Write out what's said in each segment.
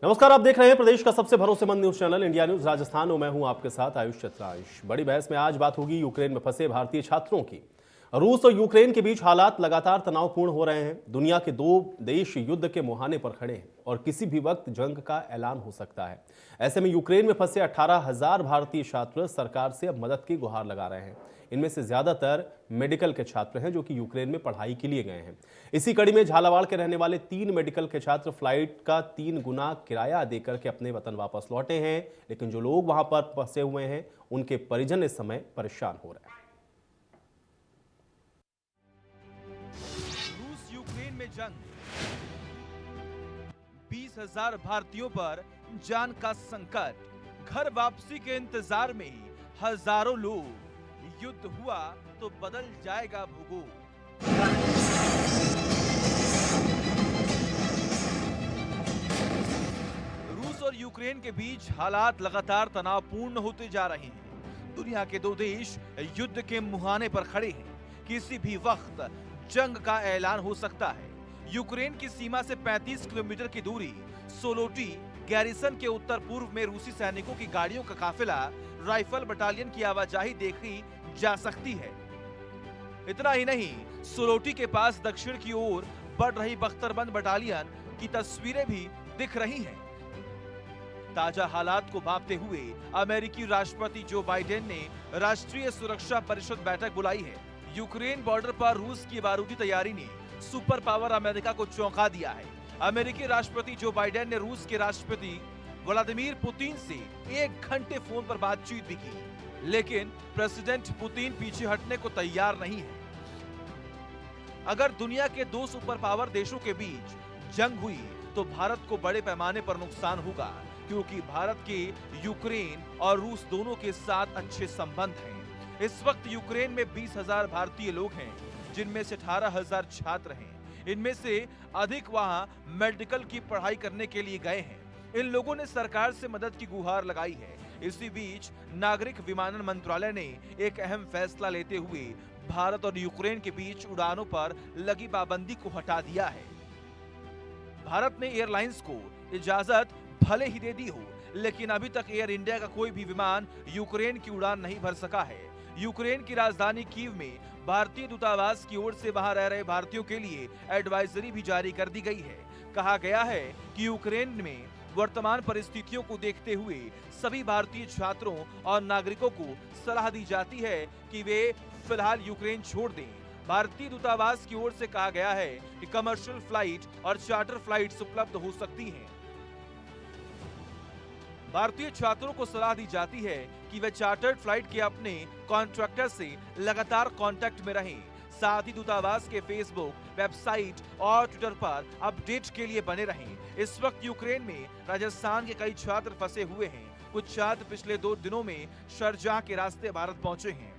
नमस्कार, आप देख रहे हैं प्रदेश का सबसे भरोसेमंद news channel India news Rajasthan और मैं हूं आपके साथ आयुष चतुरांश। बड़ी बहस में आज बात होगी यूक्रेन में फंसे भारतीय छात्रों की। रूस और यूक्रेन के बीच हालात लगातार तनावपूर्ण हो रहे हैं। दुनिया के दो देश युद्ध के मुहाने पर खड़े हैं और किसी भी वक्त जंग का ऐलान हो सकता है। ऐसे में यूक्रेन में फंसे 18,000 भारतीय छात्र सरकार से अब मदद की गुहार लगा रहे हैं। इनमें से ज्यादातर मेडिकल के छात्र हैं जो कि यूक्रेन में पढ़ाई के लिए गए हैं। इसी कड़ी में झालावाड़ के रहने वाले 3 मेडिकल के छात्र फ्लाइट का 3 गुना किराया देकर के अपने वतन वापस लौटे हैं, लेकिन जो लोग वहां पर फंसे हुए हैं उनके परिजन इस समय परेशान हो रहे हैं। रूस यूक्रेन में जंग, 20,000 भारतीयों पर जान का संकट, घर वापसी के इंतजार में ही हजारों लोग। युद्ध हुआ तो बदल जाएगा भूगोल। रूस और यूक्रेन के बीच हालात लगातार तनावपूर्ण होते जा रहे हैं। दुनिया के दो देश युद्ध के मुहाने पर खड़े हैं। किसी भी वक्त जंग का ऐलान हो सकता है। यूक्रेन की सीमा से 35 किलोमीटर की दूरी सोलोटी गैरिसन के उत्तर पूर्व में रूसी सैनिकों की गाड़ियों का काफिला राइफल बटालियन की आवाजाही देखी जा सकती है। इतना ही नहीं, सोलोटी के पास दक्षिण की ओर बढ़ रही बख्तरबंद बटालियन की तस्वीरें भी दिख रही हैं। ताजा हालात को भांपते हुए अमेरिकी राष्ट्रपति जो बाइडेन ने राष्ट्रीय सुरक्षा परिषद बैठक बुलाई है। यूक्रेन बॉर्डर पर रूस की बारूदी तैयारी ने सुपर पावर अमेरिका को चौंका दिया है। अमेरिकी राष्ट्रपति जो बाइडेन ने रूस के राष्ट्रपति व्लादिमीर पुतिन से 1 घंटे फोन पर बातचीत भी की, लेकिन प्रेसिडेंट पुतिन पीछे हटने को तैयार नहीं है। अगर दुनिया के दो सुपर पावर देशों के बीच जंग हुई तो भारत को बड़े पैमाने पर नुकसान होगा, क्योंकि भारत के यूक्रेन और रूस दोनों के साथ अच्छे संबंध हैं। इस वक्त यूक्रेन में 20,000 भारतीय लोग हैं, जिनमें से 18,000 छात्र हैं। इनमें से अधिक वहां मेडिकल की पढ़ाई करने के लिए गए हैं। इन लोगों ने सरकार से मदद की गुहार लगाई है। इसी बीच नागरिक विमानन मंत्रालय ने एक अहम फैसला लेते हुए भारत और यूक्रेन के बीच उड़ानों पर लगी पाबंदी को हटा दिया है। भारत ने एयरलाइंस को इजाजत भले ही दे दी हो, लेकिन अभी तक एयर इंडिया का कोई भी विमान यूक्रेन की उड़ान नहीं भर सका है। यूक्रेन की राजधानी कीव में भारतीय दूतावास की ओर से वहां रह रहे भारतीयों के लिए एडवाइजरी भी जारी कर दी गई है। कहा गया है कि यूक्रेन में वर्तमान परिस्थितियों को देखते हुए सभी भारतीय छात्रों और नागरिकों को सलाह दी जाती है कि वे फिलहाल यूक्रेन छोड़ दें। भारतीय दूतावास की ओर से कहा गया है कि कमर्शियल फ्लाइट और चार्टर फ्लाइट्स उपलब्ध हो सकती हैं। भारतीय छात्रों को सलाह दी जाती है कि वे चार्टर्ड फ्लाइट के अपने कॉन्ट्रैक्टर से लगातार कांटेक्ट में रहें। साथ ही दूतावास के फेसबुक, वेबसाइट और ट्विटर पर अपडेट के लिए बने रहें। इस वक्त यूक्रेन में राजस्थान के कई छात्र फंसे हुए हैं। कुछ छात्र पिछले 2 दिनों में शारजाह के रास्ते भारत पहुंचे हैं।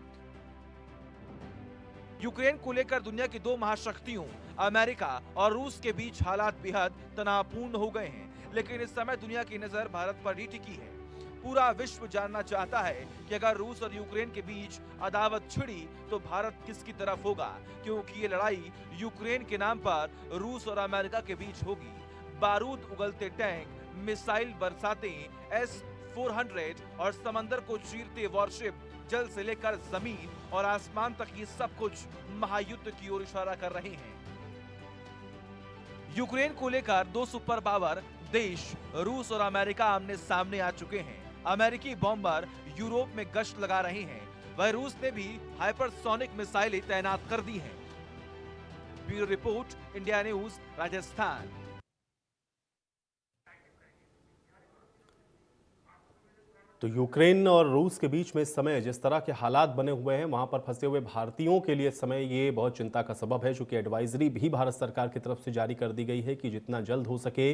यूक्रेन को लेकर दुनिया की दो महाशक्तियों अमेरिका और रूस के बीच हालात बेहद तनावपूर्ण हो गए हैं, लेकिन इस समय दुनिया की नजर भारत पर ही टिकी है। पूरा विश्व जानना चाहता है कि अगर रूस और यूक्रेन के बीच अदावत छिड़ी तो भारत किसकी तरफ होगा, क्योंकि ये लड़ाई यूक्रेन के नाम पर रूस और अमेरिका के बीच होगी। बारूद उगलते टैंक, मिसाइल बरसाते S-400 और समंदर को चीरते वॉरशिप, जल से लेकर जमीन और आसमान तक ये सब कुछ महायुद्ध की ओर इशारा कर रहे हैं। यूक्रेन को लेकर दो सुपर पावर देश रूस और अमेरिका आमने सामने आ चुके हैं। अमेरिकी बॉम्बर यूरोप में गश्त लगा रहे हैं, वह रूस ने भी हाइपरसोनिक मिसाइलें तैनात कर दी हैं। Bureau report, India news, Rajasthan. तो यूक्रेन और रूस के बीच में इस समय जिस तरह के हालात बने हुए हैं, वहां पर फंसे हुए भारतीयों के लिए इस समय ये बहुत चिंता का सबब है, चूंकि एडवाइजरी भी भारत सरकार की तरफ से जारी कर दी गई है कि जितना जल्द हो सके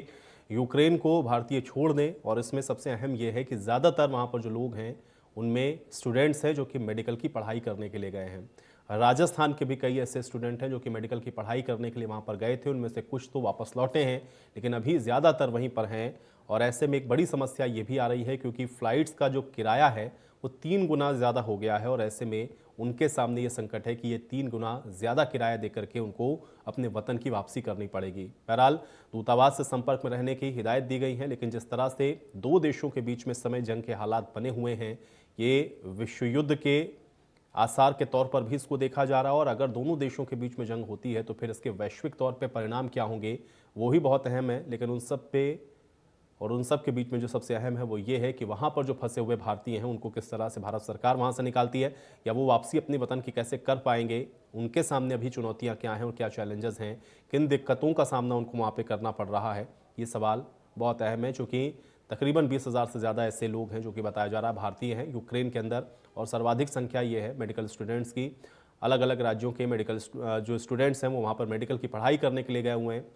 यूक्रेन को भारतीय छोड़ दें। और इसमें सबसे अहम यह है कि ज़्यादातर वहाँ पर जो लोग हैं उनमें स्टूडेंट्स हैं जो कि मेडिकल की पढ़ाई करने के लिए गए हैं। राजस्थान के भी कई ऐसे स्टूडेंट हैं जो कि मेडिकल की पढ़ाई करने के लिए वहाँ पर गए थे। उनमें से कुछ तो वापस लौटे हैं, लेकिन अभी ज़्यादातर वहीं पर हैं। और ऐसे में एक बड़ी समस्या ये भी आ रही है क्योंकि फ़्लाइट्स का जो किराया है वो 3 गुना ज़्यादा हो गया है और ऐसे में उनके सामने ये संकट है कि ये 3 गुना ज़्यादा किराया दे करके उनको अपने वतन की वापसी करनी पड़ेगी। बहरहाल दूतावास से संपर्क में रहने की हिदायत दी गई है, लेकिन जिस तरह से दो देशों के बीच में समय जंग के हालात बने हुए हैं, ये विश्व युद्ध के आसार के तौर पर भी इसको देखा जा रहा है और अगर दोनों देशों के बीच में जंग होती है तो फिर इसके वैश्विक तौर पे परिणाम क्या होंगे वो ही बहुत अहम है। लेकिन उन सब के बीच में जो सबसे अहम है वो ये है कि वहाँ पर जो फंसे हुए भारतीय हैं उनको किस तरह से भारत सरकार वहाँ से निकालती है या वो वापसी अपने वतन की कैसे कर पाएंगे, उनके सामने अभी चुनौतियाँ क्या हैं और क्या चैलेंजेस हैं, किन दिक्कतों का सामना उनको वहाँ पर करना पड़ रहा है, ये सवाल बहुत अहम है। चूँकि तकरीबन 20,000 से ज़्यादा ऐसे लोग हैं जो कि बताया जा रहा है भारतीय हैं यूक्रेन के अंदर और सर्वाधिक संख्या ये है मेडिकल स्टूडेंट्स की। अलग अलग राज्यों के मेडिकल जो स्टूडेंट्स हैं वो वहाँ पर मेडिकल की पढ़ाई करने के लिए गए हुए हैं।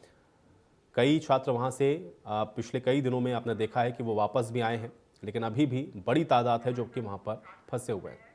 कई छात्र वहाँ से पिछले कई दिनों में आपने देखा है कि वो वापस भी आए हैं, लेकिन अभी भी बड़ी तादाद है जो कि वहाँ पर फंसे हुए हैं।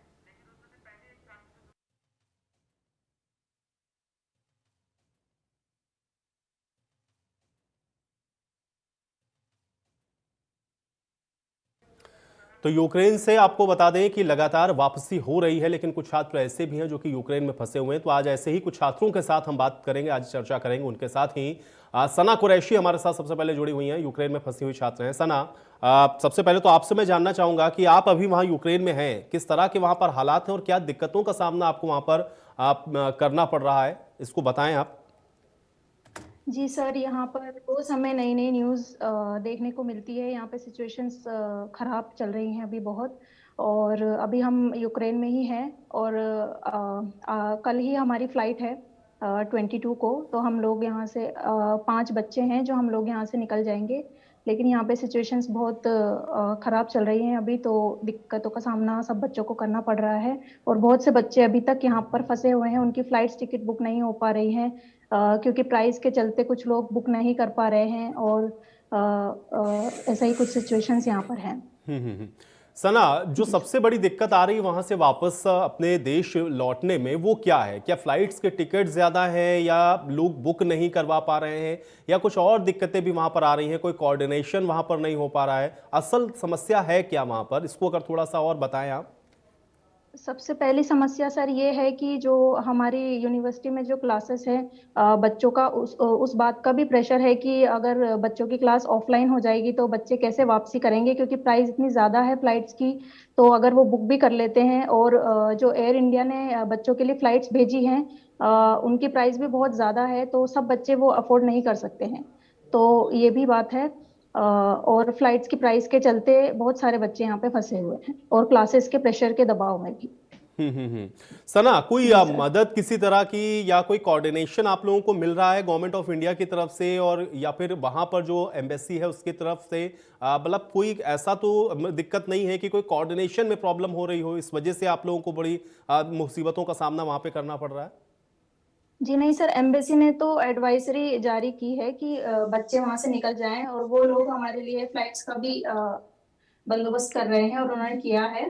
तो यूक्रेन से आपको बता दें कि लगातार वापसी हो रही है, लेकिन कुछ छात्र ऐसे भी हैं जो कि यूक्रेन में फंसे हुए हैं। तो आज ऐसे ही कुछ छात्रों के साथ हम बात करेंगे, आज चर्चा करेंगे उनके साथ ही। सना कुरैशी हमारे साथ सबसे पहले जुड़ी हुई हैं, यूक्रेन में फंसी हुई छात्र हैं। सना, सबसे पहले तो आपसे मैं जानना चाहूंगा कि आप अभी वहां यूक्रेन में हैं, किस तरह के वहां पर हालात हैं और क्या दिक्कतों का सामना आपको वहां पर करना पड़ रहा है, इसको बताएं आप। जी सर, यहाँ पर रोज हमें नई नई न्यूज़ देखने को मिलती है। यहाँ पे सिचुएशंस खराब चल रही हैं अभी बहुत। और अभी हम यूक्रेन में ही हैं और कल ही हमारी फ़्लाइट है 22 को। तो हम लोग यहाँ से 5 बच्चे हैं जो हम लोग यहाँ से निकल जाएंगे। लेकिन यहाँ पे सिचुएशंस बहुत ख़राब चल रही हैं अभी, तो दिक्कतों का सामना सब बच्चों को करना पड़ रहा है। और बहुत से बच्चे अभी तक यहाँ पर फंसे हुए हैं, उनकी फ़्लाइट्स टिकट बुक नहीं हो पा रही हैं क्योंकि प्राइस के चलते कुछ लोग बुक नहीं कर पा रहे हैं और ऐसा ही कुछ सिचुएशंस यहाँ पर हैं। सना, जो जी सबसे बड़ी दिक्कत आ रही है वहां से वापस अपने देश लौटने में वो क्या है? क्या फ्लाइट्स के टिकट ज्यादा हैं या लोग बुक नहीं करवा पा रहे हैं या कुछ और दिक्कतें भी वहां पर आ रही हैं, कोई कोऑर्डिनेशन वहां पर नहीं हो पा रहा है? असल समस्या है क्या वहां पर, इसको अगर थोड़ा सा और बताएं आप। सबसे पहली समस्या सर ये है कि जो हमारी यूनिवर्सिटी में जो क्लासेस हैं बच्चों का उस बात का भी प्रेशर है कि अगर बच्चों की क्लास ऑफलाइन हो जाएगी तो बच्चे कैसे वापसी करेंगे, क्योंकि प्राइस इतनी ज़्यादा है फ्लाइट्स की। तो अगर वो बुक भी कर लेते हैं और जो एयर इंडिया ने बच्चों के लिए फ़्लाइट्स भेजी हैं उनकी प्राइस भी बहुत ज़्यादा है, तो सब बच्चे वो अफोर्ड नहीं कर सकते हैं। तो ये भी बात है। और फ्लाइट्स की प्राइस के चलते बहुत सारे बच्चे यहाँ पे फंसे हुए हैं और क्लासेस के प्रेशर के दबाव में भी। सना, कोई जी सर। मदद किसी तरह की या कोई कोऑर्डिनेशन आप लोगों को मिल रहा है गवर्नमेंट ऑफ इंडिया की तरफ से और या फिर वहां पर जो एम्बेसी है उसकी तरफ से? मतलब कोई ऐसा तो दिक्कत नहीं है कि कोई कोऑर्डिनेशन में प्रॉब्लम हो रही हो, इस वजह से आप लोगों को बड़ी मुसीबतों का सामना वहां पे करना पड़ रहा है? जी नहीं सर, एम्बेसी ने तो एडवाइजरी जारी की है कि बच्चे वहां से निकल जाएं और वो लोग हमारे लिए फ्लाइट्स का भी बंदोबस्त कर रहे हैं और उन्होंने किया है।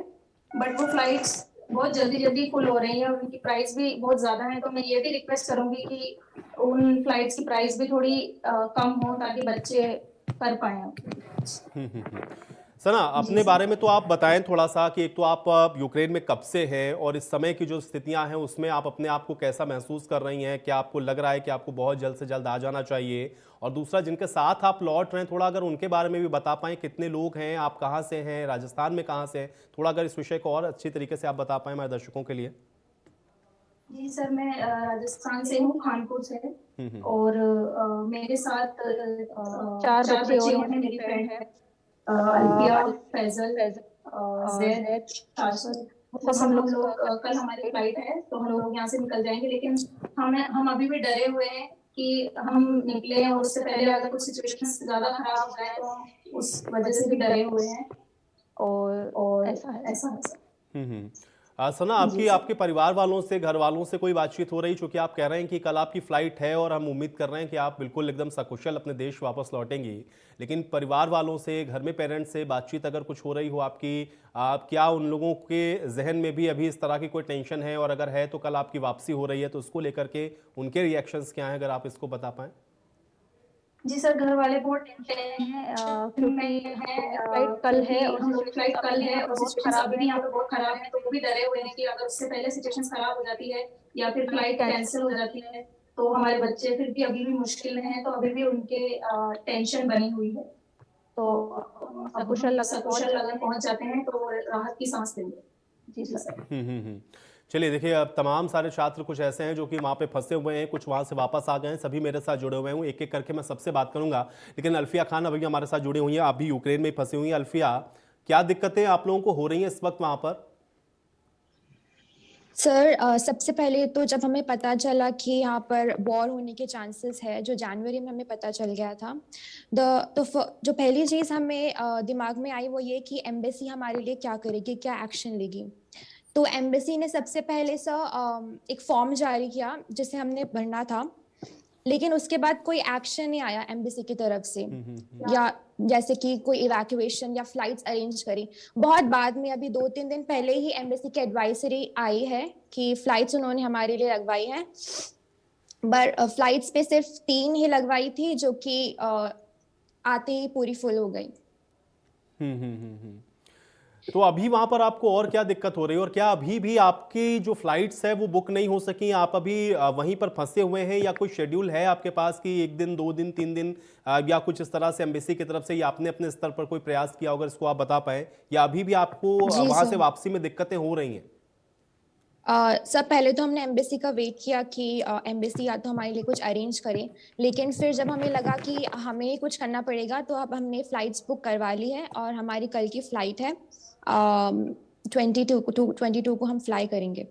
बट वो फ्लाइट्स बहुत जल्दी जल्दी फुल हो रही हैं और उनकी प्राइस भी बहुत ज्यादा है। तो मैं ये भी रिक्वेस्ट करूंगी कि उन फ्लाइट्स की प्राइस भी थोड़ी कम हो ताकि बच्चे कर पाए। सना, जी अपने सर। बारे में तो आप बताएं थोड़ा सा कि एक तो आप यूक्रेन में कब से हैं और इस समय की जो स्थितियां हैं उसमें आप अपने आप को कैसा महसूस कर रही हैं? क्या आपको लग रहा है कि आपको बहुत जल्द से जल्द आ जाना चाहिए? और दूसरा, जिनके साथ आप लौट रहे हैं, थोड़ा अगर उनके बारे में भी बता पाएं, कितने लोग हैं, आप कहाँ से हैं, राजस्थान में कहाँ से हैं? थोड़ा अगर इस विषय को और अच्छी तरीके से आप बता पाएं हमारे दर्शकों के लिए। जी सर, मैं राजस्थान से हूँ, कानपुर से। और मेरे साथ 4 बच्चे और हैं, मेरी फ्रेंड है अल्फिया, फैजल, जैद, शाश्वत। सब हम लोग कल हमारी फ्लाइट है तो हम लोग यहाँ से निकल जाएंगे। लेकिन हम अभी भी डरे हुए हैं कि हम निकले और उससे पहले अगर कुछ सिचुएशन ज्यादा खराब हो जाए तो उस वजह से भी डरे हुए हैं। और ऐसा है। सना, जी आपके सर। परिवार वालों से, घर वालों से कोई बातचीत हो रही? चूंकि आप कह रहे हैं कि कल आपकी फ्लाइट है और हम उम्मीद कर रहे हैं कि आप बिल्कुल एकदम सकुशल अपने देश वापस लौटेंगी, लेकिन परिवार वालों से, घर में पेरेंट्स से बातचीत अगर कुछ हो रही हो आपकी, क्या उन लोगों के जहन में भी अभी इस तरह की कोई टेंशन है? और अगर है तो कल आपकी वापसी हो रही है तो उसको लेकर के उनके रिएक्शंस क्या हैं, अगर आप इसको बता पाएं। जी सर, घर वाले बहुत टेंशन में हैं क्योंकि हम लोगों की फ्लाइट कल है और हम लोग की सिचुएशंस फ्लाइट अभी कल भी है यहाँ पे और बहुत सिचुएशंस खराब अभी भी हैं, यहाँ तो पे वो बहुत डर रहे खराब है, हैं तो वो भी डरे हुए कि हैं कि अगर उससे पहले सिचुएशंस खराब हो जाती है या फिर फ्लाइट फ्लाइट कैंसिल कैंसिल हो हो जाती जाती है, है, तो हमारे बच्चे फिर भी अभी भी मुश्किल में हैं, तो अभी भी उनके टेंशन बनी हुई है। तो तो हम अब सकुशल हम अगर पहुँच सकुशल जाते अगर हैं पहुँच जाते हैं, तो राहत की सांस लेंगे। जी जी सर। सर। चलिए देखिए, अब तमाम सारे छात्र कुछ ऐसे हैं जो कि वहाँ पे फंसे हुए हैं, कुछ वहाँ से वापस आ गए हैं, सभी मेरे साथ जुड़े हुए हैं, एक एक करके मैं सबसे बात करूंगा। लेकिन अल्फिया खान अभी हमारे साथ जुड़ी हुई हैं, आप भी यूक्रेन में ही फंसी हुई हैं। अल्फिया, क्या दिक्कतें आप लोगों को हो रही हैं इस वक्त वहाँ पर? सर सबसे पहले तो जब हमें पता चला कि यहाँ पर वॉर होने के चांसेस है, जो जनवरी में हमें पता चल गया था, जो पहली चीज़ हमें दिमाग में आई वो ये कि एम्बेसी हमारे लिए क्या करेगी, क्या एक्शन लेगी। तो एम्बेसी ने सबसे पहले एक फॉर्म जारी किया जिसे हमने भरना था, लेकिन उसके बाद कोई एक्शन नहीं आया एम्बेसी की तरफ से, या जैसे कि कोई इवैक्यूएशन या फ्लाइट्स अरेंज करी। बहुत बाद में, अभी 2-3 दिन पहले ही एम्बेसी की एडवाइजरी आई है कि फ्लाइट्स उन्होंने हमारे लिए लगवाई है, पर फ्लाइट्स पे सिर्फ 3 ही लगवाई थी, जो कि आते ही पूरी फुल हो गई। तो अभी वहां पर आपको और क्या दिक्कत हो रही है, और क्या अभी भी आपकी जो फ्लाइट्स है वो बुक नहीं हो सकी? आप अभी वहीं पर फंसे हुए हैं, या कोई शेड्यूल है आपके पास कि 1 दिन 2 दिन 3 दिन, या कुछ इस तरह से एम्बेसी की तरफ से, या आपने अपने स्तर पर कोई प्रयास किया अगर इसको आप बता पाए, या अभी भी आपको जी वहां से सर। वापसी में दिक्कतें हो रही हैं? सब पहले तो हमने एम्बेसी का वेट किया कि एम्बेसी या तो हमारे लिए कुछ अरेंज करे, लेकिन फिर जब हमें लगा कि हमें ही कुछ करना पड़ेगा, तो अब हमने फ्लाइट्स बुक करवा ली है और हमारी कल की फ्लाइट है। 22 को हम फ्लाई करेंगे।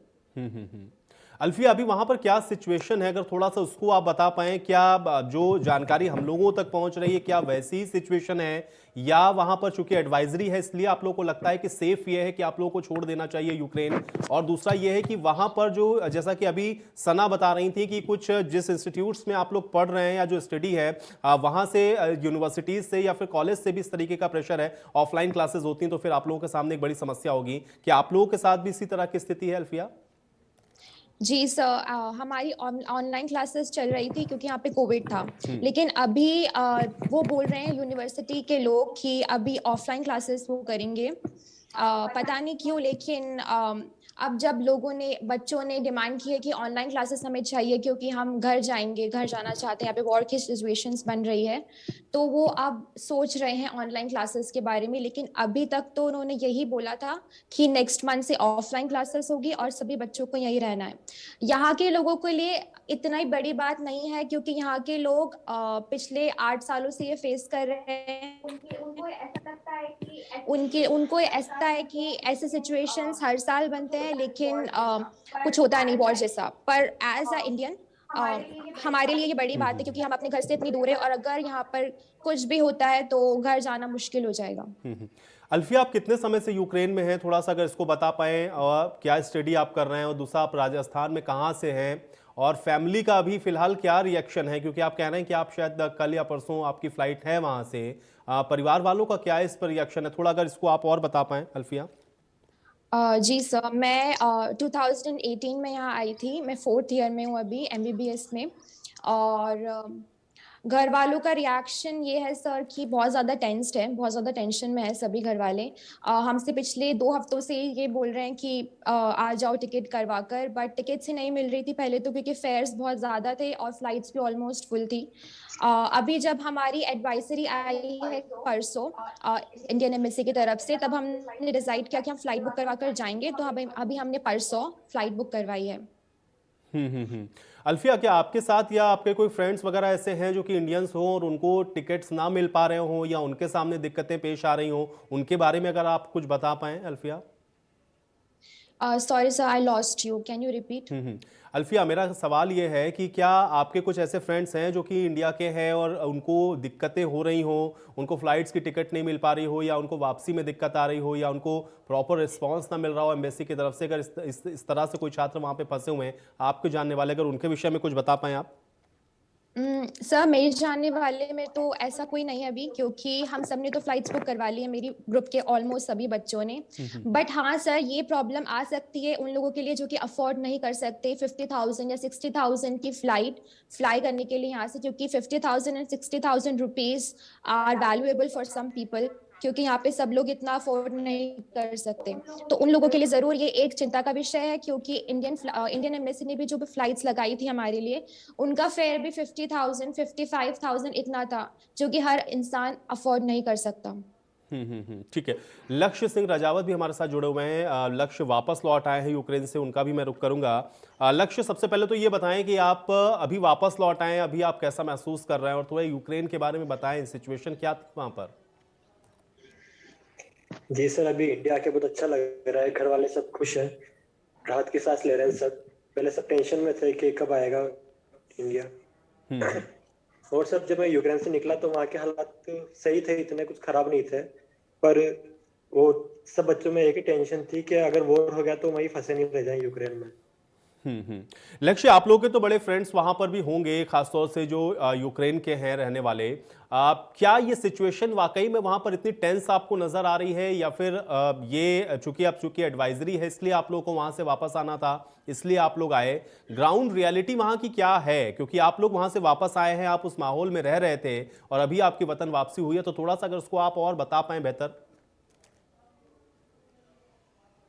अल्फिया, अभी वहां पर क्या सिचुएशन है, अगर थोड़ा सा उसको आप बता पाएं? क्या जो जानकारी हम लोगों तक पहुंच रही है, क्या वैसी ही सिचुएशन है, या वहां पर चूंकि एडवाइजरी है इसलिए आप लोगों को लगता है कि सेफ ये है कि आप लोगों को छोड़ देना चाहिए यूक्रेन? और दूसरा ये है कि वहां पर जो, जैसा कि अभी सना बता रही थी कि कुछ जिस इंस्टीट्यूट्स में आप लोग पढ़ रहे हैं या जो स्टडी है, वहां से यूनिवर्सिटीज से या फिर कॉलेज से भी इस तरीके का प्रेशर है, ऑफलाइन क्लासेस होती हैं, तो फिर आप लोगों के सामने एक बड़ी समस्या होगी। क्या आप लोगों के साथ भी इसी तरह की स्थिति है अल्फिया? जी सर, हमारी ऑनलाइन क्लासेस चल रही थी क्योंकि यहाँ पे कोविड था, लेकिन अभी वो बोल रहे हैं यूनिवर्सिटी के लोग कि अभी ऑफलाइन क्लासेस वो करेंगे। पता नहीं क्यों, लेकिन अब जब बच्चों ने डिमांड की है कि ऑनलाइन क्लासेस हमें चाहिए क्योंकि हम घर जाना चाहते हैं, यहाँ पे वॉर की सिचुएशंस बन रही है, तो वो अब सोच रहे हैं ऑनलाइन क्लासेस के बारे में। लेकिन अभी तक तो उन्होंने यही बोला था कि नेक्स्ट मंथ से ऑफलाइन क्लासेस होगी और सभी बच्चों को यही रहना है। यहाँ के लोगों के लिए इतना ही बड़ी बात नहीं है, क्योंकि यहाँ के लोग पिछले 8 सालों से ये फेस कर रहे हैं। उनको ऐसा है कि ऐसे सिचुएशंस हर साल बनते हैं, लेकिन कुछ होता नहीं वॉर जैसा। पर एज अ इंडियन हमारे लिए ये बड़ी बात है, क्योंकि हम अपने घर से इतनी दूर है, और अगर यहाँ पर कुछ भी होता है तो घर जाना मुश्किल हो जाएगा। अल्फिया, आप कितने समय से यूक्रेन में हैं, थोड़ा सा अगर इसको बता पाएं, और क्या स्टडी आप कर रहे हैं, और दूसरा आप राजस्थान में कहाँ से हैं, और फैमिली का अभी फिलहाल क्या रिएक्शन है, क्योंकि आप कह रहे हैं कि आप शायद कल या परसों आपकी फ्लाइट है वहाँ से, परिवार वालों का क्या इस पर रिएक्शन है? थोड़ा अगर इसको आप और बता पाएं अल्फिया। जी सर, मैं 2018 में यहाँ आई थी। मैं 4th ईयर में हूँ अभी MBBS में। और घर वालों का रिएक्शन ये है सर कि बहुत ज़्यादा टेंस्ड है, बहुत ज़्यादा टेंशन में है सभी घर वाले। हमसे पिछले 2 हफ्तों से ये बोल रहे हैं कि आ जाओ टिकट करवा कर, बट टिकट्स ही नहीं मिल रही थी पहले तो, क्योंकि फेयर्स बहुत ज़्यादा थे और फ्लाइट्स भी ऑलमोस्ट फुल थी। अभी जब हमारी एडवाइजरी आई है परसों इंडियन एम्बेसी की तरफ से, तब हमने डिसाइड किया कि हम फ्लाइट बुक करवा कर जाएंगे। तो अभी हमने परसों फ्लाइट बुक करवाई है। अल्फिया, क्या आपके साथ या आपके कोई फ्रेंड्स वगैरह ऐसे हैं जो कि इंडियंस हो और उनको टिकट्स ना मिल पा रहे हो, या उनके सामने दिक्कतें पेश आ रही हो, उनके बारे में अगर आप कुछ बता पाएं Alfiya? Sorry sir, I lost you, can you repeat? Alfiya, मेरा सवाल ये है कि क्या आपके कुछ ऐसे फ्रेंड्स हैं जो कि इंडिया के हैं और उनको दिक्कतें हो रही हो, उनको फ्लाइट्स की टिकट नहीं मिल पा रही हो, या उनको वापसी में दिक्कत आ रही हो, या उनको प्रॉपर रिस्पांस ना मिल रहा हो एम्बेसी की तरफ से? अगर इस तरह से कोई छात्र वहाँ पे फंसे हुए हैं आपके जानने वाले, अगर उनके विषय में कुछ बता पाएं आप। सर मेरे जानने वाले में तो ऐसा कोई नहीं है अभी, क्योंकि हम सब ने तो फ्लाइट्स बुक करवा ली है, मेरी ग्रुप के ऑलमोस्ट सभी बच्चों ने। बट हाँ सर, ये प्रॉब्लम आ सकती है उन लोगों के लिए जो कि अफोर्ड नहीं कर सकते 50,000 या 60,000 की फ्लाई करने के लिए यहाँ से, क्योंकि 50,000 and 60,000 rupees are valuable for some people, क्योंकि यहाँ पे सब लोग इतना अफोर्ड नहीं कर सकते। तो उन लोगों के लिए जरूर ये एक चिंता का विषय है, क्योंकि इंडियन एम्बेसी ने भी जो फ्लाइट्स लगाई थी हमारे लिए, उनका फेयर भी 50,000 55,000 इतना था, जो कि हर इंसान अफोर्ड नहीं कर सकता। ठीक है। लक्ष्य सिंह राजावत भी हमारे साथ जुड़े हुए हैं। लक्ष्य वापस लौट आए हैं यूक्रेन से, उनका भी मैं रुख करूंगा। लक्ष्य, सबसे पहले तो ये बताएं कि आप अभी वापस लौट आए हैं, अभी आप कैसा महसूस कर रहे हैं, और थोड़ा यूक्रेन के बारे में बताएं, सिचुएशन क्या थी वहां पर। जी सर, अभी इंडिया आके बहुत अच्छा लग रहा है। घर वाले सब खुश हैं, राहत की सांस ले रहे हैं सब। पहले सब टेंशन में थे कि कब आएगा इंडिया। और सब जब मैं यूक्रेन से निकला तो वहाँ के हालात सही थे, इतने कुछ खराब नहीं थे। पर वो सब बच्चों में एक ही टेंशन थी कि अगर वॉर हो गया तो वहीं फंसे नहीं रह जाए यूक्रेन में। लक्ष्य, आप लोगों के तो बड़े फ्रेंड्स वहां पर भी होंगे, खासतौर से जो यूक्रेन के हैं रहने वाले। क्या ये सिचुएशन वाकई में वहां पर इतनी टेंस आपको नजर आ रही है, या फिर ये चूंकि एडवाइजरी है इसलिए आप लोगों को वहां से वापस आना था, इसलिए आप लोग आए? ग्राउंड रियलिटी वहां की क्या है, क्योंकि आप लोग वहां से वापस आए हैं, आप उस माहौल में रह रहे थे और अभी आपकी वतन वापसी हुई है, तो थोड़ा सा अगर उसको आप और बता पाए बेहतर।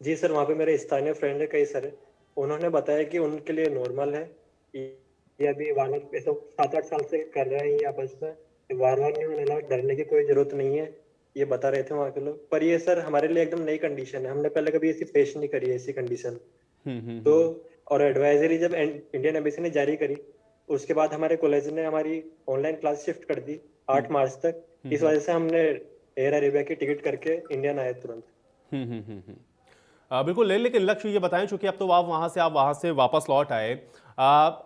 जी सर, वहाँ पे मेरे स्थानीय फ्रेंड है कई सारे, उन्होंने बताया कि उनके लिए नॉर्मल है। ये अभी वार 7-8 साल से कर रहे हैं ये आपस में, वार नहीं होने लगा, डरने की कोई जरूरत नहीं है, ये बता रहे थे वहाँ के लोग। पर ये सर हमारे लिए एकदम नई कंडीशन है, हमने पहले कभी ऐसी फेस नहीं करी है ऐसी कंडीशन। तो और एडवाइजरी जब इंडियन एम्बेसी ने जारी करी, उसके बाद हमारे कॉलेज ने हमारी ऑनलाइन क्लास शिफ्ट कर दी 8 मार्च तक। इस वजह से हमने एयर अरेबिया की टिकट करके इंडियन आए तुरंत। बिल्कुल लेकिन लक्ष्य ये बताएं, चूंकि अब तो आप वहां से वापस लौट आए,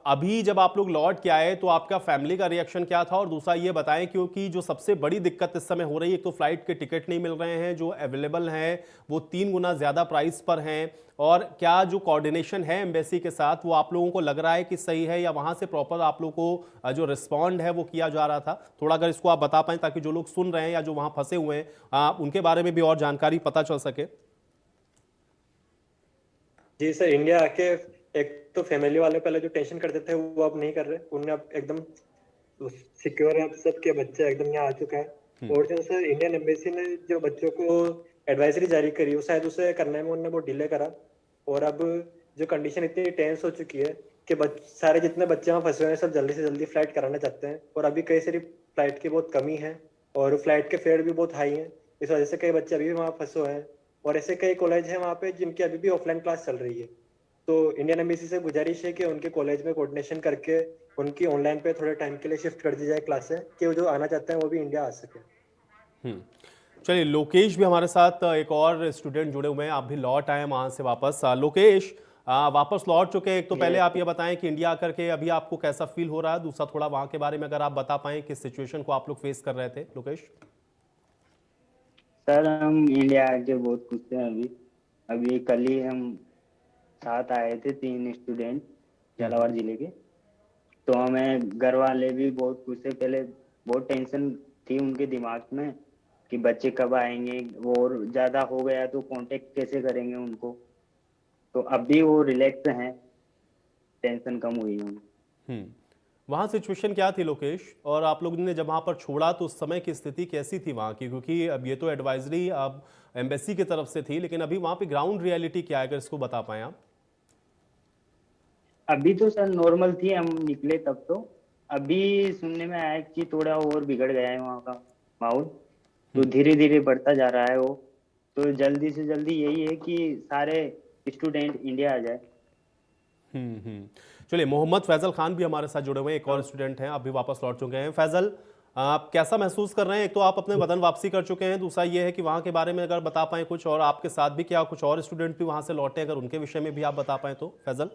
अभी जब आप लोग लौट के आए तो आपका फैमिली का रिएक्शन क्या था? और दूसरा ये बताएं, क्योंकि जो सबसे बड़ी दिक्कत इस समय हो रही है, एक तो फ्लाइट के टिकट नहीं मिल रहे हैं, जो अवेलेबल हैं वो 3 गुना ज़्यादा प्राइस पर हैं, और क्या जो कोऑर्डिनेशन है एम्बेसी के साथ वो आप लोगों को लग रहा है कि सही है, या वहाँ से प्रॉपर आप लोगों को जो रिस्पॉन्ड है वो किया जा रहा था? थोड़ा अगर इसको आप बता पाएँ, ताकि जो लोग सुन रहे हैं या जो वहाँ फंसे हुए हैं उनके बारे में भी और जानकारी पता चल सके। जी सर, इंडिया आके एक तो फैमिली वाले पहले जो टेंशन करते थे वो अब नहीं कर रहे, उन्हें अब एकदम सिक्योर है, अब सबके बच्चे एकदम यहाँ आ चुका है। और जो सर इंडियन एम्बेसी ने जो बच्चों को एडवाइजरी जारी करी, वो शायद उसे करने में उन्होंने वो डिले करा, और अब जो कंडीशन इतनी टेंस हो चुकी है कि सारे जितने बच्चे वहाँ फंसे हुए हैं सब जल्दी से जल्दी फ्लाइट कराना चाहते हैं। और अभी कई सारी फ्लाइट की बहुत कमी है और फ्लाइट के फेयर भी बहुत हाई है, इस वजह से कई बच्चे अभी भी वहाँ फंसे हुए हैं। और ऐसे कई कॉलेज हैं वहाँ पे जिनकी अभी भी ऑफलाइन क्लास चल रही है। तो इंडियन एम्बेसी से गुजारिश है कि उनके कॉलेज में कोऑर्डिनेशन करके उनकी ऑनलाइन पे थोड़े टाइम के लिए शिफ्ट कर दी जाए क्लासें, कि वो जो आना चाहते हैं वो भी इंडिया आ सके। चलिए, लोकेश भी हमारे साथ, एक और स्टूडेंट जुड़े हुए हैं, आप भी लौट आए वहाँ से वापस। लोकेश, वापस लौट चुके हैं, एक तो पहले आप ये बताएं कि इंडिया आकर के अभी आपको कैसा फील हो रहा है, दूसरा थोड़ा वहाँ के बारे में अगर आप बता पाएं किस सिचुएशन को आप लोग फेस कर रहे थे। लोकेश सर, हम इंडिया आके बहुत खुश हैं। अभी कल ही हम साथ आए थे 3 स्टूडेंट झालावाड़ जिले के, तो हमें घर वाले भी बहुत खुश है। पहले बहुत टेंशन थी उनके दिमाग में कि बच्चे कब आएंगे, और ज्यादा हो गया तो कांटेक्ट कैसे करेंगे उनको, तो अभी वो रिलैक्स हैं, टेंशन कम हुई है। वहाँ सिचुएशन क्या थी लोकेश, और आप लोगों ने जब वहाँ पर छोड़ा तो उस समय की स्थिति कैसी थी वहाँ की? क्योंकि अब ये तो एडवाइजरी अब एम्बेसी की तरफ से थी, लेकिन अभी वहाँ पे ग्राउंड रियलिटी क्या है, अगर इसको बता पाएं आप। अभी तो सर नॉर्मल थी, हम निकले तब तो। अभी सुनने में आया कि थोड़ा और बिगड़ गया है वहाँ का माहौल, तो धीरे धीरे बढ़ता जा रहा है वो। तो जल्दी से जल्दी यही है कि सारे स्टूडेंट इंडिया आ जाए। चलिए, मोहम्मद फैजल खान भी हमारे साथ जुड़े हुए हैं, एक और स्टूडेंट हैं, अभी वापस लौट चुके हैं। फैजल, आप कैसा महसूस कर रहे हैं? एक तो आप अपने वतन वापसी कर चुके हैं, दूसरा ये है कि वहाँ के बारे में अगर बता पाएं कुछ, और आपके साथ भी क्या कुछ और स्टूडेंट भी वहाँ से लौटे, अगर उनके विषय में भी आप बता पाएं तो। फैजल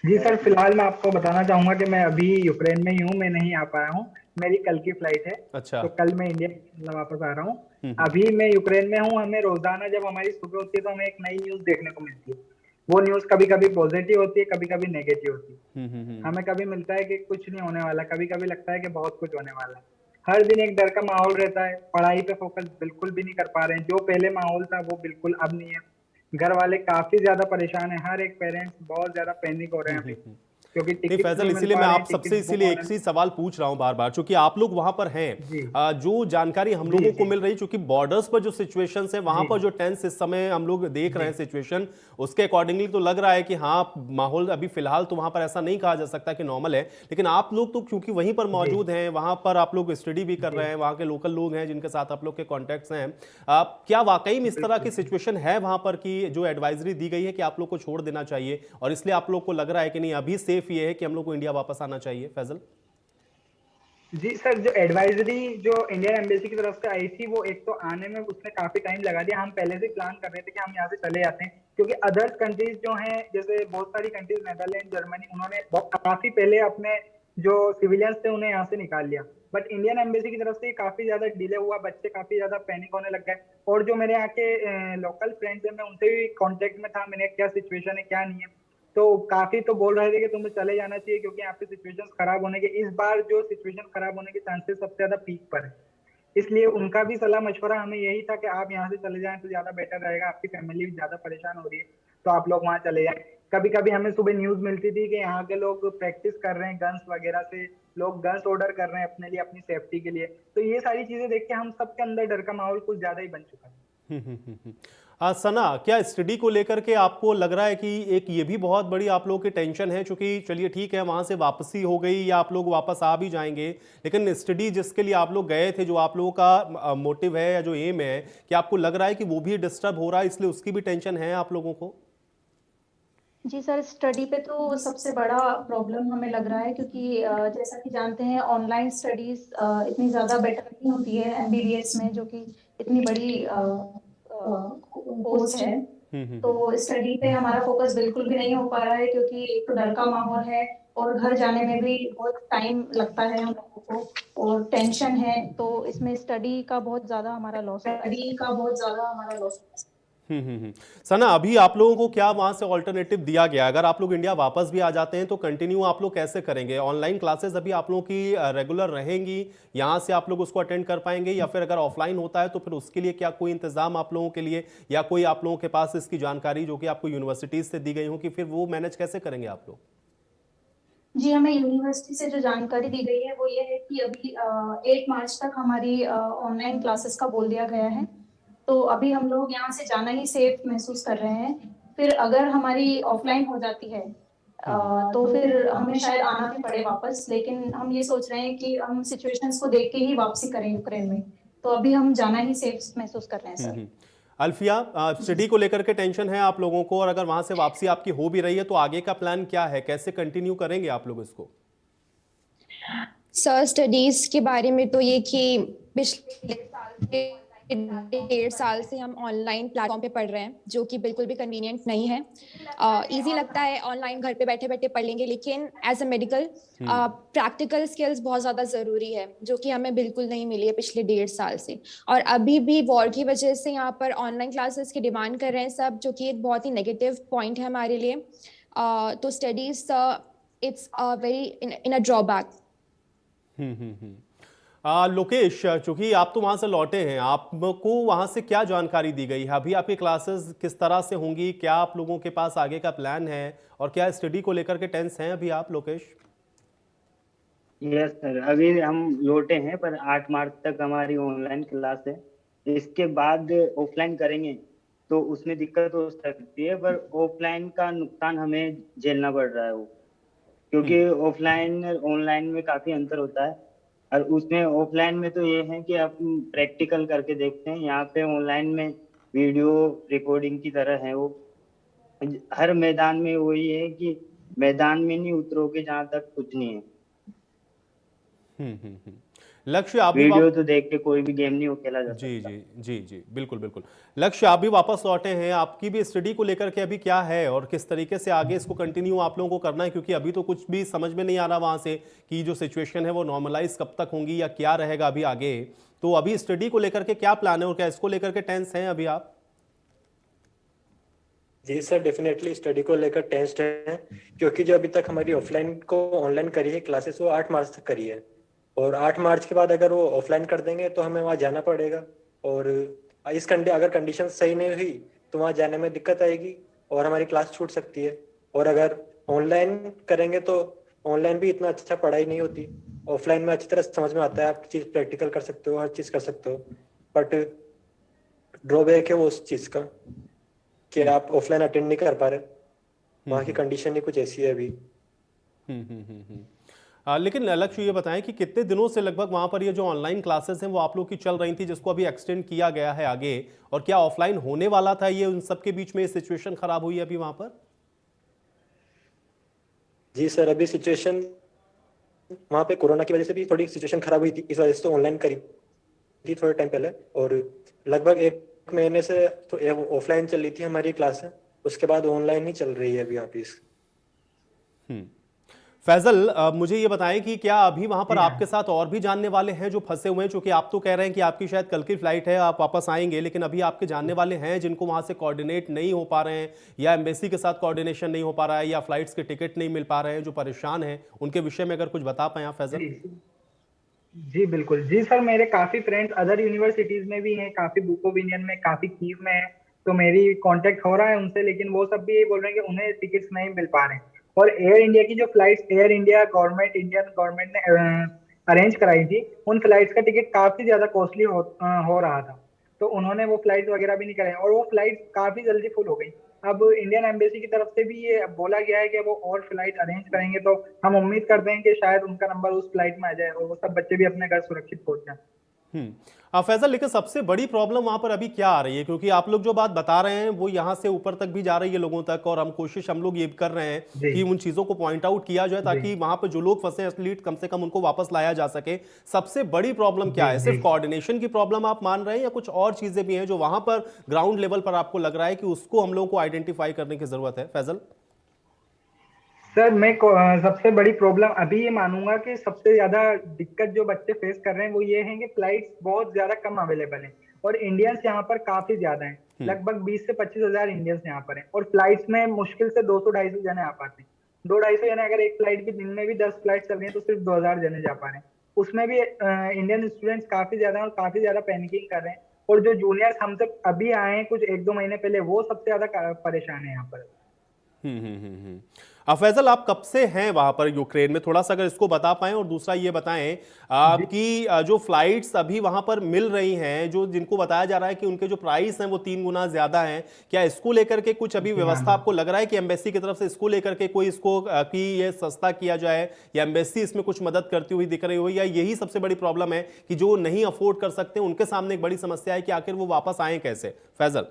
जी सर, फिलहाल मैं आपको बताना चाहूंगा कि मैं अभी यूक्रेन में ही हूँ, मैं नहीं आ पाया हूँ, मेरी कल की फ्लाइट है। अच्छा। तो कल मैं इंडिया वापस आ रहा हूँ। अभी मैं यूक्रेन में हूँ, हमें रोजाना जब हमारी सुबह होती है तो हमें एक नई न्यूज देखने को मिलती है। वो न्यूज कभी कभी पॉजिटिव होती है, कभी कभी नेगेटिव होती है। हम्म। हमें कभी मिलता है कि कुछ नहीं होने वाला, कभी कभी लगता है कि बहुत कुछ होने वाला है। हर दिन एक डर का माहौल रहता है, पढ़ाई पे फोकस बिल्कुल भी नहीं कर पा रहे हैं। जो पहले माहौल था वो बिल्कुल अब नहीं है। घर वाले काफी ज्यादा परेशान है, हर एक पेरेंट्स बहुत ज्यादा पैनिक हो रहे हैं अभी, क्योंकि नहीं टिकट फैजल, नहीं मिल इसीलिए पा मैं रहे हैं, आप सबसे टिकट बुक इसीलिए एक होने। ही सवाल पूछ रहा हूं बार बार, क्योंकि आप लोग वहां पर हैं। जी जो जानकारी हम जी लोगों को जी मिल रही, क्योंकि बॉर्डर्स पर जो सिचुएशन है वहां जी पर जो टेंस इस समय हम लोग देख रहे जी हैं सिचुएशन, उसके अकॉर्डिंगली तो लग रहा है कि हाँ, माहौल अभी फिलहाल तो वहां पर ऐसा नहीं कहा जा सकता कि नॉर्मल है। लेकिन आप लोग तो क्योंकि वहीं पर जी मौजूद हैं, वहां पर आप लोग स्टडी भी कर जी रहे हैं, वहां के लोकल लोग हैं जिनके साथ आप लोग के कॉन्टेक्ट्स हैं, आप क्या वाकई में इस तरह की बिल्कुल। सिचुएशन है वहां पर कि जो एडवाइजरी दी गई है कि आप लोग को छोड़ देना चाहिए, और इसलिए आप लोग को लग रहा है कि नहीं अभी सेफ ये है कि हम लोग को इंडिया वापस आना चाहिए? फैजल। जी सर, जो एडवाइजरी जो इंडियन एम्बेसी की तरफ से आई थी, वो एक तो आने में उसने काफी टाइम लगा दिया। हम पहले से प्लान कर रहे थे कि हम यहाँ से चले जाते हैं, क्योंकि अदर्स कंट्रीज जो हैं, जैसे बहुत सारी कंट्रीज, नेदरलैंड, जर्मनी, उन्होंने काफी पहले अपने जो सिविलियंस थे उन्हें यहाँ से निकाल लिया। बट इंडियन एम्बेसी की तरफ से काफी ज्यादा डिले हुआ, बच्चे काफी ज्यादा पैनिक होने लग गए। और जो मेरे यहाँ के लोकल फ्रेंड्स हैं, मैं उनसे भी कॉन्टेक्ट में था, मैंने क्या सिचुएशन है क्या नहीं है, तो काफी तो बोल रहे थे कि तुम्हें चले जाना चाहिए क्योंकि यहाँ पे सिचुएशन खराब होने के, इस बार जो सिचुएशन खराब होने के चांसेस सबसे ज्यादा पीक पर है। इसलिए उनका भी सलाह मशवरा हमें यही था कि आप यहाँ से चले जाएं तो ज्यादा बेटर रहेगा, आपकी फैमिली भी ज्यादा परेशान हो रही है तो आप लोग वहाँ चले जाएं। कभी कभी हमें सुबह न्यूज मिलती थी कि यहाँ के लोग प्रैक्टिस कर रहे हैं गन्स वगैरह से, लोग गन्स ऑर्डर कर रहे हैं अपने लिए, अपनी सेफ्टी के लिए। तो ये सारी चीजें देख के हम सबके अंदर डर का माहौल कुछ ज्यादा ही बन चुका है। सना, क्या स्टडी को लेकर के आपको लग रहा है कि एक ये भी बहुत बड़ी आप लोगों की टेंशन है? चूंकि चलिए ठीक है, वहां से वापसी हो गई या आप लोग वापस आ भी जाएंगे, लेकिन स्टडी जिसके लिए आप लोग गए थे, जो आप लोगों का मोटिव है या जो एम है, क्या आपको लग रहा है कि वो भी डिस्टर्ब हो रहा है, इसलिए उसकी भी टेंशन है आप लोगों को? जी सर, स्टडी पे तो सबसे बड़ा प्रॉब्लम हमें लग रहा है, क्योंकि जैसा कि जानते हैं ऑनलाइन स्टडीज इतनी ज़्यादा बेटर नहीं होती है एमबीबीएस में, जो कि इतनी बड़ी कोर्स है। तो स्टडी पे हमारा फोकस बिल्कुल भी नहीं हो पा रहा है, क्योंकि एक तो डर का माहौल है और घर जाने में भी बहुत टाइम लगता है हम लोगों को, और टेंशन है। तो इसमें स्टडी का बहुत ज़्यादा हमारा लॉस है। सना, अभी आप लोगों को क्या वहां से ऑल्टरनेटिव दिया गया? अगर आप लोग इंडिया वापस भी आ जाते हैं तो कंटिन्यू आप लोग कैसे करेंगे? ऑनलाइन क्लासेस अभी आप लोगों की रेगुलर रहेंगी, यहां से आप लोग उसको अटेंड कर पाएंगे, या फिर अगर ऑफलाइन होता है तो फिर उसके लिए क्या कोई इंतजाम आप लोगों के लिए, या कोई आप लोगों के पास इसकी जानकारी जो कि आपको यूनिवर्सिटीज से दी गई हो, कि फिर वो मैनेज कैसे करेंगे आप लोग? जी, हमें यूनिवर्सिटी से जो जानकारी दी गई है वो ये है कि अभी 8 मार्च तक हमारी ऑनलाइन क्लासेस का बोल दिया गया है। तो अभी हम लोग यहाँ से जाना ही सेफ महसूस कर रहे हैं। फिर अगर हमारी ऑफलाइन हो जाती है तो फिर हमें शायद आना भी पड़े वापस, लेकिन हम ये सोच रहे हैं कि हम सिचुएशंस को देख के ही वापसी करें यूक्रेन में। तो अभी हम जाना ही सेफ महसूस कर रहे हैं सर। अल्फिया, स्टडी को लेकर के टेंशन है आप लोगों को, और अगर वहां से वापसी आपकी हो भी रही है तो आगे का प्लान क्या है, कैसे कंटिन्यू करेंगे आप लोग इसको? सर, स्टडीज के बारे में तो ये कि पिछले 1.5 साल से हम ऑनलाइन प्लेटफॉर्म पे पढ़ रहे हैं, जो कि बिल्कुल भी कन्वीनियंट नहीं है। इजी लगता है ऑनलाइन घर पे बैठे बैठे पढ़ लेंगे, लेकिन as a medical practical skills बहुत ज़्यादा ज़रूरी है, जो कि हमें बिल्कुल नहीं मिली है पिछले 1.5 साल से। और अभी भी वॉर की वजह से यहाँ पर ऑनलाइन क्लासेस की डिमांड कर रहे हैं सब, जो कि एक बहुत ही नेगेटिव पॉइंट है हमारे लिए। तो studies it's very in a drawback. Lokesh, चूंकि आप तो वहां से लौटे हैं, आपको वहां से क्या जानकारी दी गई है? अभी आपकी क्लासेस किस तरह से होंगी, क्या आप लोगों के पास आगे का प्लान है, और क्या स्टडी को लेकर के टेंस हैं अभी आप, लोकेश? यस सर, अभी हम लौटे हैं, पर 8 मार्च तक हमारी ऑनलाइन क्लास है। इसके बाद ऑफलाइन करेंगे तो उसमें दिक्कत हो सकती है, पर ऑफलाइन का नुकसान हमें झेलना पड़ रहा है वो, क्योंकि ऑफलाइन ऑनलाइन में काफी अंतर होता है। और उसमें ऑफलाइन में तो ये है कि आप प्रैक्टिकल करके देखते हैं, यहाँ पे ऑनलाइन में वीडियो रिकॉर्डिंग की तरह है वो। हर मैदान में वही है कि मैदान में नहीं उतरोगे जहाँ तक कुछ नहीं है। लक्ष्य, आप भी वीडियो तो देख के कोई भी गेम नहीं खेला जा सकता। जी जी जी जी, बिल्कुल बिल्कुल। लक्ष्य, आप भी वापस लौटे हैं, आपकी भी स्टडी को लेकर के अभी क्या है, और किस तरीके से आगे इसको कंटिन्यू आप लोगों को करना है? क्योंकि अभी तो कुछ भी समझ में नहीं आ रहा वहां से कि जो सिचुएशन है वो नॉर्मलाइज कब तक होंगी या क्या रहेगा अभी आगे। तो अभी स्टडी को लेकर के क्या प्लान है, और क्या इसको लेकर के टेंस हैं अभी आप? जी सर, डेफिनेटली स्टडी को लेकर टेंस्ड है, क्योंकि जो अभी तक हमारी ऑफलाइन को ऑनलाइन करी है क्लासेस, वो 8 मार्च तक करी है, और 8 मार्च के बाद अगर वो ऑफलाइन कर देंगे तो हमें वहाँ जाना पड़ेगा, और अगर कंडीशन सही नहीं हुई तो वहाँ जाने में दिक्कत आएगी और हमारी क्लास छूट सकती है। और अगर ऑनलाइन करेंगे तो ऑनलाइन भी इतना अच्छा पढ़ाई नहीं होती, ऑफलाइन में अच्छी तरह समझ में आता है, आप चीज़ प्रैक्टिकल कर सकते हो, हर चीज़ कर सकते हो, बट ड्रॉबैक है वो उस चीज़ का कि आप ऑफलाइन अटेंड नहीं कर पा रहे, वहाँ की कंडीशन ही कुछ ऐसी है अभी। लेकिन लक्ष्य ये बताएं कि कितने दिनों से लगभग वहां पर ये जो ऑनलाइन क्लासेस हैं वो आप लोग की चल रही थी, जिसको अभी एक्सटेंड किया गया है आगे, और क्या ऑफलाइन होने वाला था ये, उन सब के बीच में सिचुएशन खराब हुई है अभी वहां पर? जी सर, अभी सिचुएशन वहाँ पे कोरोना की वजह से भी थोड़ी सिचुएशन खराब हुई थी, इस वजह से तो ऑनलाइन करी थी थोड़े टाइम पहले, और लगभग 1 महीने से तो ऑफलाइन चल रही थी हमारी क्लास, उसके बाद ऑनलाइन ही चल रही है अभी यहाँ पे। फैजल, मुझे ये बताएं कि क्या अभी वहां पर आपके साथ और भी जानने वाले हैं जो फंसे हुए हैं? चूंकि आप तो कह रहे हैं कि आपकी शायद कल की फ्लाइट है, आप वापस आएंगे, लेकिन अभी आपके जानने वाले हैं जिनको वहां से कोऑर्डिनेट नहीं हो पा रहे हैं, या एम्बेसी के साथ कोऑर्डिनेशन नहीं हो पा रहा है, या फ्लाइट्स के टिकट नहीं मिल पा रहे हैं, जो परेशान हैं, उनके विषय में अगर कुछ बता पाए आप फैजल। जी बिल्कुल। जी सर, मेरे काफी फ्रेंड्स अदर यूनिवर्सिटीज में भी हैं, काफी बुक ऑफ इंडियन में, काफी कीव में है, तो मेरी कांटेक्ट हो रहा है उनसे, लेकिन वो सब भी ये बोल रहे हैं कि उन्हें टिकट्स नहीं मिल पा रहे हैं। और एयर इंडिया की जो flights air India government Indian government ने अरेंज कराई थी, उन फ्लाइट्स का टिकट काफी ज्यादा कॉस्टली हो रहा था, तो उन्होंने वो फ्लाइट वगैरह भी नहीं कराई, और वो फ्लाइट काफी जल्दी फुल हो गई। अब इंडियन एम्बेसी की तरफ से भी ये बोला गया है कि वो और फ्लाइट अरेंज करेंगे, तो हम उम्मीद करते हैं कि शायद उनका नंबर उस फ्लाइट में आ जाए और वो सब बच्चे भी अपने घर सुरक्षित पहुंच जाए। फैजल, लेकिन सबसे बड़ी प्रॉब्लम वहां पर अभी क्या आ रही है? क्योंकि आप लोग जो बात बता रहे हैं वो यहाँ से ऊपर तक भी जा रही है लोगों तक, और हम लोग ये कर रहे हैं कि उन चीजों को पॉइंट आउट किया जाए ताकि वहां पर जो लोग फंसे एथलीट कम से कम उनको वापस लाया जा सके। सबसे बड़ी प्रॉब्लम क्या है? सिर्फ कोऑर्डिनेशन की प्रॉब्लम आप मान रहे हैं, या कुछ और चीजें भी हैं जो वहां पर ग्राउंड लेवल पर आपको लग रहा है कि उसको हम लोगों को आइडेंटिफाई करने की जरूरत है? फैजल सर, मैं सबसे बड़ी प्रॉब्लम अभी ये मानूंगा कि सबसे ज्यादा दिक्कत जो बच्चे फेस कर रहे हैं वो ये है कि फ्लाइट्स बहुत ज्यादा कम अवेलेबल हैं, और इंडियंस यहाँ पर काफी ज्यादा हैं, लगभग 20 से 25 हजार इंडियंस यहाँ पर हैं, और फ्लाइट्स में मुश्किल से 200-250 जने आ पाते हैं। 200-250 जने, अगर एक फ्लाइट भी दिन में भी 10 फ्लाइट चल रही है तो सिर्फ 2000 जने जा पा रहे हैं, उसमें भी इंडियन स्टूडेंट्स काफी ज्यादा हैं और काफी ज्यादा पैनिकिंग कर रहे हैं, और जो जूनियर्स हमसे अभी आए हैं कुछ 1-2 महीने पहले, वो सबसे ज्यादा परेशान है यहाँ पर। फैजल, आप कब से हैं वहां पर यूक्रेन में? थोड़ा सा अगर इसको बता पाएं, और दूसरा ये बताएं कि जो फ्लाइट्स अभी वहां पर मिल रही हैं, जो जिनको बताया जा रहा है कि उनके जो प्राइस हैं वो 3 गुना ज्यादा हैं, क्या इसको लेकर के कुछ अभी व्यवस्था आपको लग रहा है कि एम्बेसी की तरफ से इसको लेकर के कोई इसको कि ये सस्ता किया जाए, या एम्बेसी इसमें कुछ मदद करती हुई दिख रही हो, या यही सबसे बड़ी प्रॉब्लम है कि जो नहीं अफोर्ड कर सकते उनके सामने एक बड़ी समस्या है कि आखिर वो वापस आए कैसे? फैजल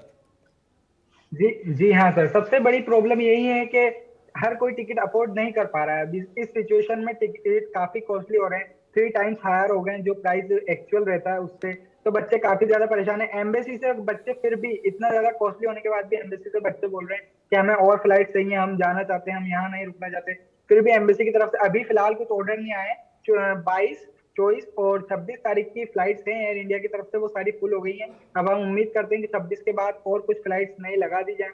जी हाँ सर, सबसे बड़ी प्रॉब्लम यही है कि हर कोई टिकट अफोर्ड नहीं कर पा रहा है। अभी इस सिचुएशन में टिकट काफी कॉस्टली हो रहे हैं, 3 टाइम्स हायर हो गए हैं जो प्राइस एक्चुअल रहता है उससे, तो बच्चे काफी ज्यादा परेशान है। एम्बेसी से बच्चे फिर भी इतना ज्यादा कॉस्टली होने के बाद भी एम्बेसी से बच्चे बोल रहे हैं कि हमें और फ्लाइट चाहिए, हम जाना चाहते हैं, हम यहाँ नहीं रुकना चाहते, फिर भी एम्बेसी की तरफ से अभी फिलहाल कुछ ऑर्डर नहीं आए। 22, 24 और 26 तारीख की फ्लाइट्स हैं एयर इंडिया की तरफ से, वो सारी फुल हो गई हैं। अब हम उम्मीद करते हैं कि 26 के बाद और कुछ फ्लाइट्स नई लगा दी जाए।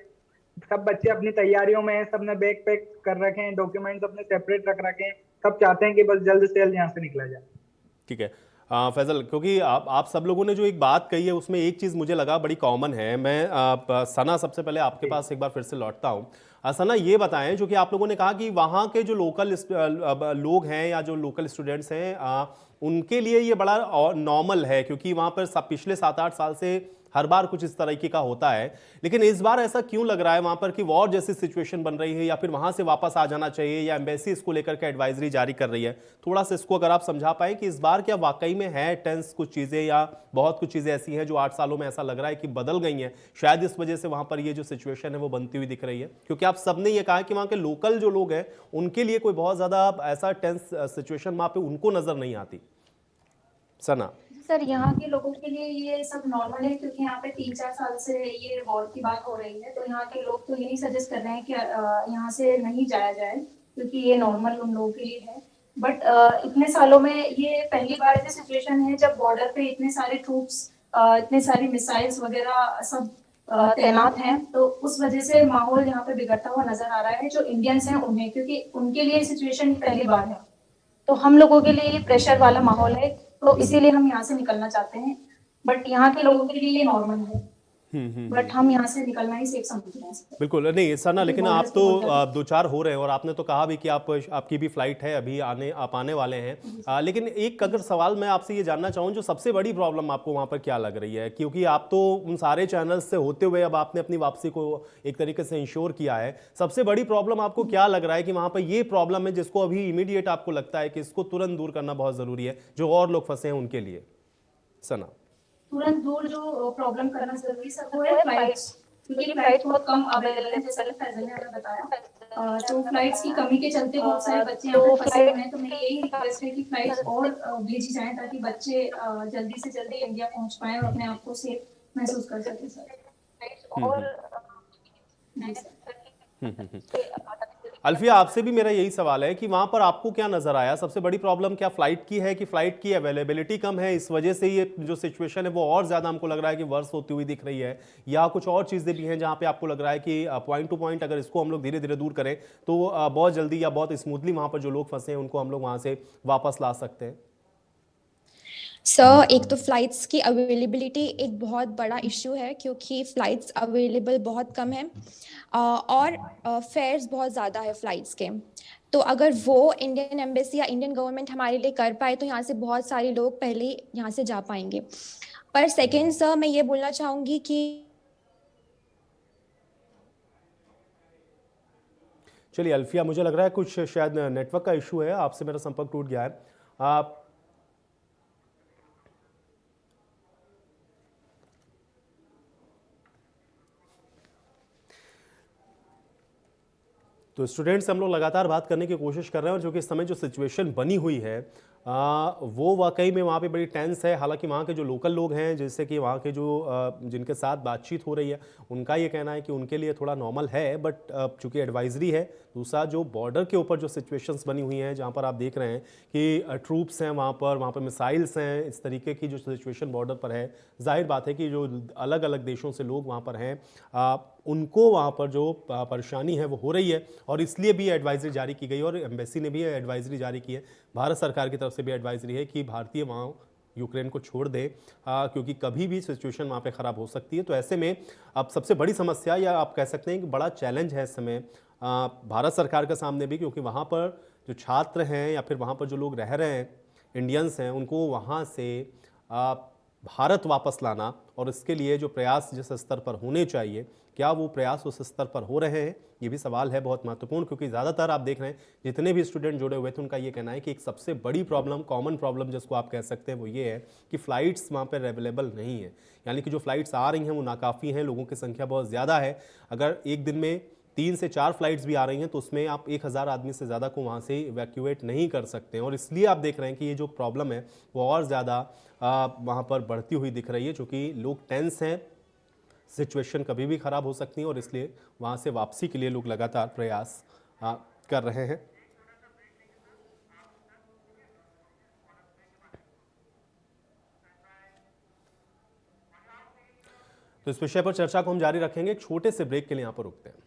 सब बच्चे अपनी तैयारियों में हैं, सबने बैग पैक कर रखे हैं, डॉक्यूमेंट्स अपने सेपरेट रख रखे हैं, सब चाहते हैं कि बस जल्द से जल्द यहाँ से निकला जाए। ठीक है फैजल, क्योंकि आप सब लोगों ने जो एक बात कही है उसमें एक चीज़ मुझे लगा बड़ी कॉमन है। मैं सना, सबसे पहले आपके पास एक बार फिर से लौटता हूँ। सना, ये बताएं, जो कि आप लोगों ने कहा कि वहाँ के जो लोकल लोग हैं या जो लोकल स्टूडेंट्स हैं उनके लिए ये बड़ा नॉर्मल है, क्योंकि वहाँ पर पिछले 7-8 साल से हर बार कुछ इस तरीके का होता है, लेकिन इस बार ऐसा क्यों लग रहा है वहां पर कि वॉर जैसी सिचुएशन बन रही है, या फिर वहां से वापस आ जाना चाहिए, या एम्बेसी इसको लेकर के एडवाइजरी जारी कर रही है? थोड़ा सा इसको अगर आप समझा पाए कि इस बार क्या वाकई में है टेंस कुछ चीजें, या बहुत कुछ चीजें ऐसी हैं जो 8 सालों में ऐसा लग रहा है कि बदल गई हैं, शायद इस वजह से वहां पर ये जो सिचुएशन है वो बनती हुई दिख रही है? क्योंकि आप सबने ये कहा कि वहां के लोकल जो लोग हैं उनके लिए कोई बहुत ज्यादा ऐसा टेंस सिचुएशन वहां पे उनको नजर नहीं आती। सना सर, यहाँ के लोगों के लिए ये सब नॉर्मल है, क्योंकि यहाँ पे 3-4 साल से ये वॉर की बात हो रही है, तो यहाँ के लोग तो यही सजेस्ट कर रहे हैं कि यहाँ से नहीं जाया जाए, क्योंकि ये नॉर्मल उन लोगों के लिए है। बट इतने सालों में ये पहली बार ऐसी सिचुएशन है जब बॉर्डर पे इतने सारे ट्रूप्स, इतने सारी मिसाइल्स वगैरह सब तैनात हैं, तो उस वजह से माहौल यहाँ पे बिगड़ता हुआ नजर आ रहा है जो इंडियंस हैं उन्हें, क्योंकि उनके लिए सिचुएशन पहली बार है, तो हम लोगों के लिए ये प्रेशर वाला माहौल है, तो इसीलिए हम यहाँ से निकलना चाहते हैं। बट यहाँ के लोगों के लिए ये नॉर्मल है, बट हम यहाँ से निकलना ही सेफ समझ रहे हैं। बिल्कुल नहीं सर ना, क्योंकि लेकिन आप borders तो पे बहुत ज्यादा- दो चार हो रहे हैं और आपने तो कहा भी कि आपकी भी फ्लाइट है अभी आप आने वाले हैं। लेकिन एक अगर सवाल मैं आपसे ये जानना चाहूँ, जो सबसे बड़ी प्रॉब्लम आपको वहाँ पर क्या लग रही है, क्योंकि आप तो उन सारे चैनल्स से होते हुए अब आपने अपनी वापसी को एक तरीके से इंश्योर किया है, सबसे बड़ी प्रॉब्लम आपको क्या लग रहा है कि वहाँ पर ये प्रॉब्लम है जिसको अभी इमीडिएट आपको लगता है कि इसको तुरंत दूर करना बहुत जरूरी है, जो और लोग फंसे हैं उनके लिए? सना, तुरंत दूर जो प्रॉब्लम करना जरूरी है वो है फ्लाइट्स, क्योंकि फ्लाइट्स बहुत कम अवेलेबल है, जैसा कि फैजल ने हमें बताया। तो फ्लाइट्स की कमी के चलते बहुत सारे बच्चे यहाँ पे फंसे हुए हैं, तो मेरी यही रिक्वेस्ट है कि फ्लाइट्स और भेजी जाएं ताकि बच्चे जल्दी से जल्दी इंडिया पहुंच पाएं और अपने आप को सेफ महसूस कर सकें सर। और जी सर। अल्फिया आपसे भी मेरा यही सवाल है कि वहां पर आपको क्या नजर आया, सबसे बड़ी प्रॉब्लम क्या फ्लाइट की है कि फ्लाइट की अवेलेबिलिटी कम है, इस वजह से ये जो सिचुएशन है वो और ज्यादा हमको लग रहा है कि वर्स होती हुई दिख रही है, या कुछ और चीजें भी हैं जहां पे आपको लग रहा है कि पॉइंट टू पॉइंट अगर इसको हम लोग धीरे धीरे दूर करें तो बहुत जल्दी या बहुत स्मूथली वहां पर जो लोग फंसे हैं उनको हम लोग वहां से वापस ला सकते हैं? सर, एक तो फ्लाइट्स की अवेलेबिलिटी एक बहुत बड़ा इश्यू है, क्योंकि फ्लाइट्स अवेलेबल बहुत कम है और फेयर्स बहुत ज़्यादा है फ्लाइट्स के। तो अगर वो इंडियन एम्बेसी या इंडियन गवर्नमेंट हमारे लिए कर पाए तो यहाँ से बहुत सारे लोग पहले यहाँ से जा पाएंगे। पर सेकेंड सर, मैं ये बोलना चाहूँगी कि चलिए अल्फिया, मुझे लग रहा है कुछ शायद नेटवर्क का इशू है, आपसे मेरा संपर्क टूट गया है। आप तो स्टूडेंट्स से हम लोग लगातार बात करने की कोशिश कर रहे हैं, और जो कि इस समय जो सिचुएशन बनी हुई है वो वाकई में वहाँ पे बड़ी टेंस है। हालांकि वहाँ के जो लोकल लोग हैं, जैसे कि वहाँ के जो जिनके साथ बातचीत हो रही है, उनका ये कहना है कि उनके लिए थोड़ा नॉर्मल है, बट चूंकि एडवाइजरी है। दूसरा, जो बॉर्डर के ऊपर जो सिचुएशंस बनी हुई हैं, जहाँ पर आप देख रहे हैं कि ट्रूप्स हैं वहाँ पर मिसाइल्स हैं, इस तरीके की जो सिचुएशन बॉर्डर पर है, जाहिर बात है कि जो अलग अलग देशों से लोग वहाँ पर हैं उनको वहाँ पर जो परेशानी है वो हो रही है, और इसलिए भी एडवाइजरी जारी की गई, और एम्बेसी ने भी एडवाइजरी जारी की है, भारत सरकार की तरफ से भी एडवाइजरी है कि भारतीय वहाँ यूक्रेन को छोड़ दें, क्योंकि कभी भी सिचुएशन वहाँ पे ख़राब हो सकती है। तो ऐसे में अब सबसे बड़ी समस्या, या आप कह सकते हैं कि बड़ा चैलेंज है इस समय भारत सरकार के सामने भी, क्योंकि वहाँ पर जो छात्र हैं या फिर वहाँ पर जो लोग रह रहे हैं, इंडियंस हैं, उनको वहाँ से भारत वापस लाना, और इसके लिए जो प्रयास जिस स्तर पर होने चाहिए, क्या वो प्रयास उस स्तर पर हो रहे हैं, ये भी सवाल है बहुत महत्वपूर्ण। क्योंकि ज़्यादातर आप देख रहे हैं जितने भी स्टूडेंट जुड़े हुए थे, उनका ये कहना है कि एक सबसे बड़ी प्रॉब्लम, कॉमन प्रॉब्लम जिसको आप कह सकते हैं, वो ये है कि फ़्लाइट्स वहाँ पर अवेलेबल नहीं है। यानी कि जो फ़्लाइट्स आ रही हैं वो नाकाफ़ी हैं, लोगों की संख्या बहुत ज़्यादा है। अगर एक दिन में 3 से 4 फ्लाइट्स भी आ रही हैं तो उसमें आप 1000 आदमी से ज़्यादा को वहाँ से इवैक्यूएट नहीं कर सकते हैं, और इसलिए आप देख रहे हैं कि ये जो प्रॉब्लम है वो और ज़्यादा वहाँ पर बढ़ती हुई दिख रही है, क्योंकि लोग टेंस हैं, सिचुएशन कभी भी ख़राब हो सकती है, और इसलिए वहाँ से वापसी के लिए लोग लगातार प्रयास कर रहे हैं। तो इस विषय पर चर्चा को हम जारी रखेंगे, एक छोटे से ब्रेक के लिए यहाँ पर रुकते हैं।